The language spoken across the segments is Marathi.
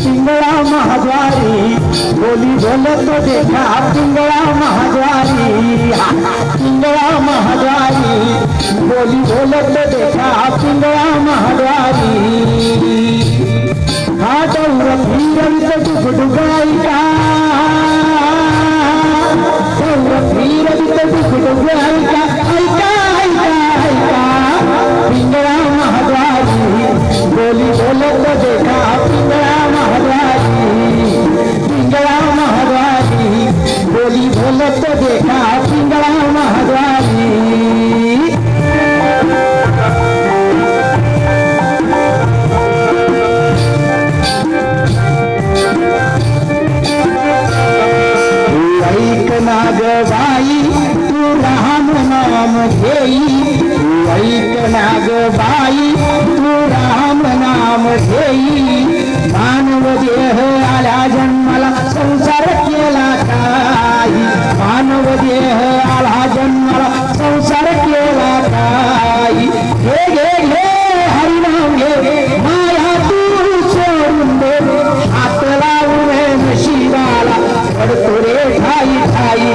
पिंगळा महाद्वारी बोली बोलत देखा पिंगळा महाद्वारी पिंगळा महाद्वारी बोली बोलत देखा पिंगळा महाद्वारी हा डौर फिरवित डुगडुगायिका डौर फिरवित डुगडुगायिका ऐका ऐका ऐका पिंगळा महाद्वारी बोली बोलत देखा पिंगळा महाद्वारी पिंगळा महाद्वारी बोली बोलत देखा पिंगळा महाद्वारी नागबाई तू राम नाम घेई ऐक नागबाई तू राम नाम घेई मानव देह आला जन्माला संसार केला काही मानव देह आला जन्माला संसार केला काही घे घे घे हरिनाम घे माया तू सोडून दे हात लावून नशिबाला पडतो रे ठाई ठाई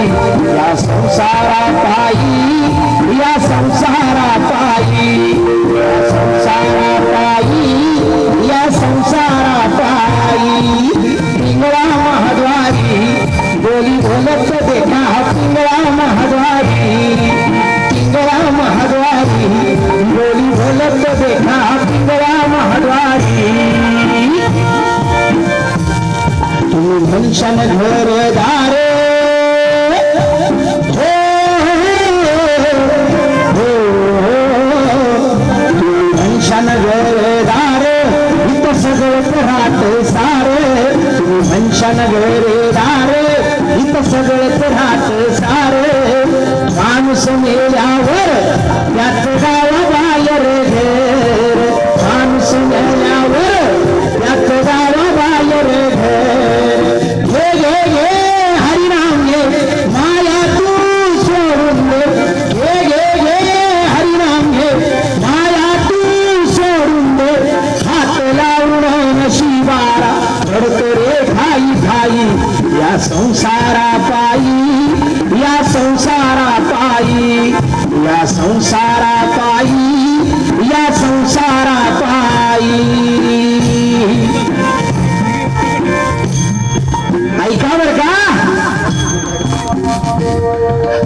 या संसारा पायी या संसारा पायी या संसारा पायी या संसारा पायी पिंगळा महाद्वारी बोली बोलत देखा पिंगळा महाद्वारी पिंगळा महाद्वारी बोली बोलत देखा पिंगळा महाद्वारी तुम्ही म्हणशान घरदार घरदार इथं सगळं राहत सार तुम्ही म्हणशान घरदार इथं सगळं राहत सार माणूस मेल्यावर त्याच गावा बाहेर घर माणूस मेल्यावर त्याच गावा बाहेर घर घे घे घे हरिनाम घे माया तू सोडून दे घे घे घे हरिनाम घे माया तू सोडून दे हात लावून नशिबाला पडतो रे ठाई ठाई या संसारा पायी या संसारा पायी या संसारा पायी या संसारा पायी ऐका बर का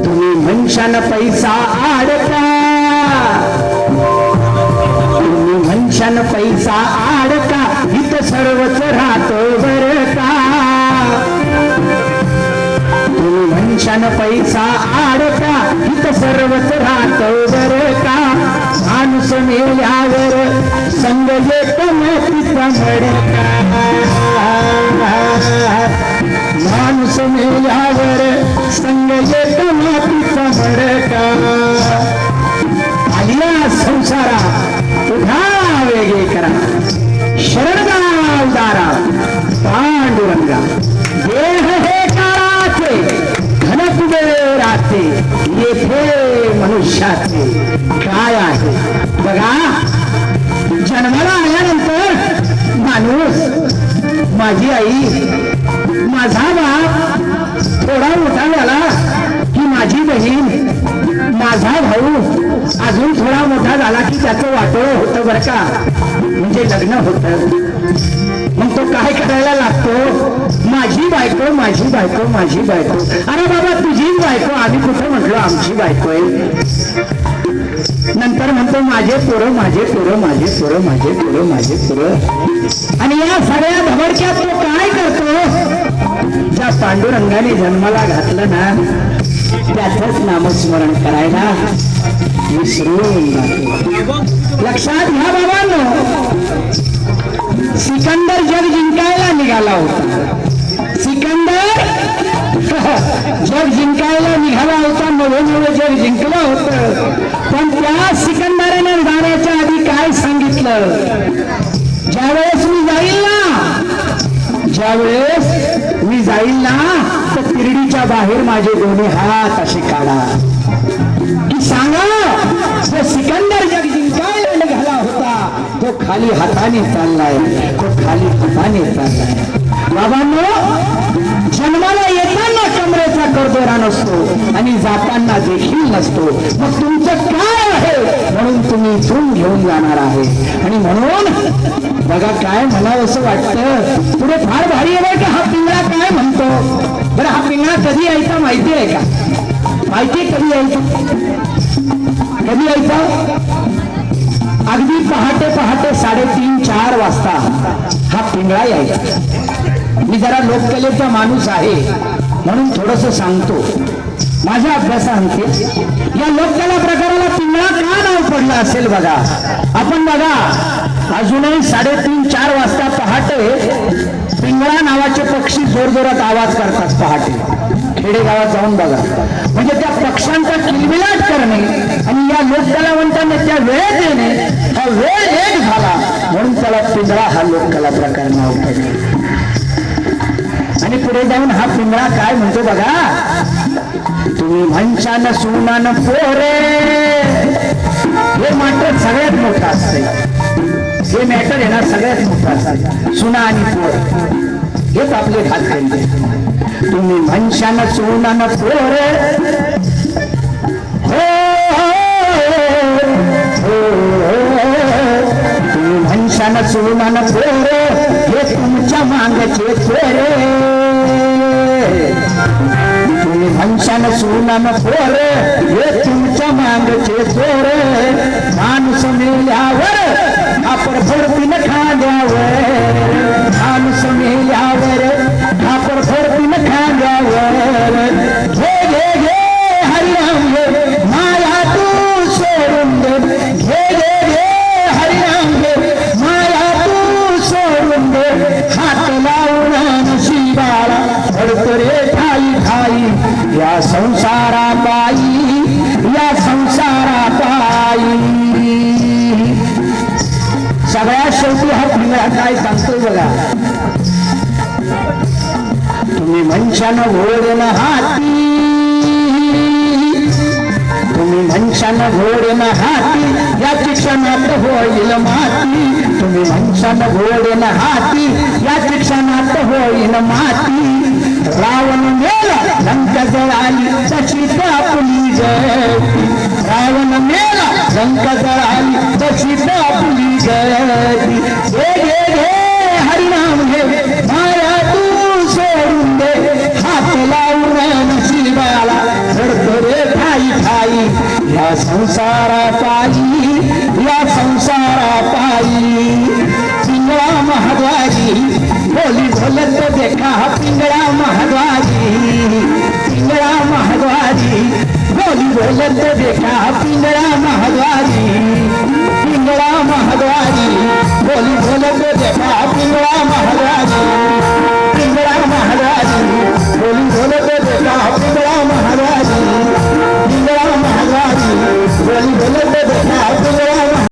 तुम्ही म्हणशान पैसा आडका तुम्ही म्हणशान पैसा आडका इथं सर्वच राहतो बर का तुम्ही म्हणशान पैसा आडका इथं सर्वच राहतो बर का माणूस मेल्यावर संग येत तिचा मडका माणूस मेल्यावर संग येत तिचा मडका आलिया संसारा उठा वेगे करा शरणगाव दारा पांडुरंगा देह हे काळाचे धन कुबेराचे येथे मनुष्याचे काय आहे बघा जन्माला आल्यानंतर माणूस माझी आई माझा बाप थोडा मोठा झाला की माझी बहीण माझा भाऊ अजून थोडा मोठा झाला की त्याचं वाटोळं होतं बरं का म्हणजे लग्न होतं मग तो काय करायला लागतो माझी बायको माझी बायको माझी बायको अरे बाबा तुझीच बायको आम्ही कुठं म्हटलो आमची बायको आहे नंतर म्हणतो माझे पोरं माझे पोरं माझे पोरं माझे पोरं माझे पोरं आणि या सगळ्या धबडक्यात तो काय करतो ज्या पांडुरंगाने जन्माला घातलं ना त्याचंच नामस्मरण करायला विसरून जातो लक्षात घ्या बाबांनो सिकंदर जग जिंकायला निघाला होता सिकंदर जग जिंकायला निघाला होता नवं जग जिंकलं होतं पण त्या सिकंदराने जाण्याच्या आधी काय सांगितलं ज्यावेळेस मी जाईल ना तर तिरडीच्या बाहेर माझे दोन्ही हात असे काढा खाली हाताने चाललाय, तो खाली हाताने चाललाय. बाबांनो, जन्माला येताना कमरेचा करदोरा नसतो आणि जाताना देखील नसतो. मग तुमचं काय आहे म्हणून तुम्ही इथून घेऊन जाणार आहे. आणि म्हणून बघा काय म्हणावं असं वाटतं. पुढे फार भारी आहे की हा पिंगळा काय म्हणतो. बरं, हा पिंगळा कधी यायचा माहिती आहे का? माहिती कधी यायचा? कधी यायचा? अगदी पहाटे पहाटे 3:30-4 वाजता हा पिंगळा यायचा. मी जरा लोककलेचा माणूस आहे म्हणून थोडस सांगतो. माझ्या अभ्यासांते या लोककला प्रकाराला पिंगळा का नाव पडलं असेल बघा. आपण बघा, अजूनही 3:30-4 वाजता पहाटे पिंगळा नावाचे पक्षी जोरजोरात आवाज करतात. पहाटे खेडेगावात जाऊन बघा, म्हणजे त्या पक्ष्यांचा किलबिलाट करणे आणि या लोककलावंतांना त्या वेळेत येणे, हा वेळ एक झाला म्हणून त्याला पिंगळा हा लोककला प्रकार नाव पडले. आणि पुढे जाऊन हा पिंगळा काय म्हणतो बघा. तुम्ही म्हणशान सुनान पोरे, हे मात्र सगळ्यात मोठं असते. हे मॅटर आहे ना सगळ्यात मोठं असते. सुना आणि पोर हेच आपले घात खायचे. तुम्ही म्हणशान सुनान पोरे, हो तुम्ही म्हणशान सुनान पोरे, हे तुमच्या मांगचे चोरे. तुम्ही म्हणशान सुनान पोरे, हे तुमच्या मांगचे चोरे. माणूस मेल्यावर खापर फोडतीन खांद्यावर, माणूस मेल्यावर खापर फोडतीन खांद्यावर. घे घे घे हरिराम घे, माया तू सोडून दे. घे घे घे हरिराम घे, माया तू सोडून दे. हात लावून नशिबाला पडतो रे ठाई ठाई, या संसारा पायी, या संसारा पायी. सगळ्यात शेवटी हा पिंगळा काय सांगतोय बघा. तुम्ही म्हणशान घोडेन हाती, तुम्ही म्हणशान घोडेन हाती, या क्षणात होईल माती. तुम्ही म्हणशान घोडेन हाती, या क्षणात होईल माती. रावण मेला लंक जळाली तशीच आपली गती. रावण मेला लंक जळाली तशीच आपली गती. घे घे घे हरिनाम घे, माया तू सोडून दे. हात लावून नशिबाला घडतो रे ठाई ठाई, या संसारा पायी, या संसारा पायी. पिंगळा महाद्वारी बोली बोलत देखा, पिंगळा महाद्वारी, पिंगळा महाद्वारी बोली बोलत देखा. पिंगळा महाद्वारी, पिंगळा महाद्वारी बोली बोलत देखा. पिंगळा महाद्वारी.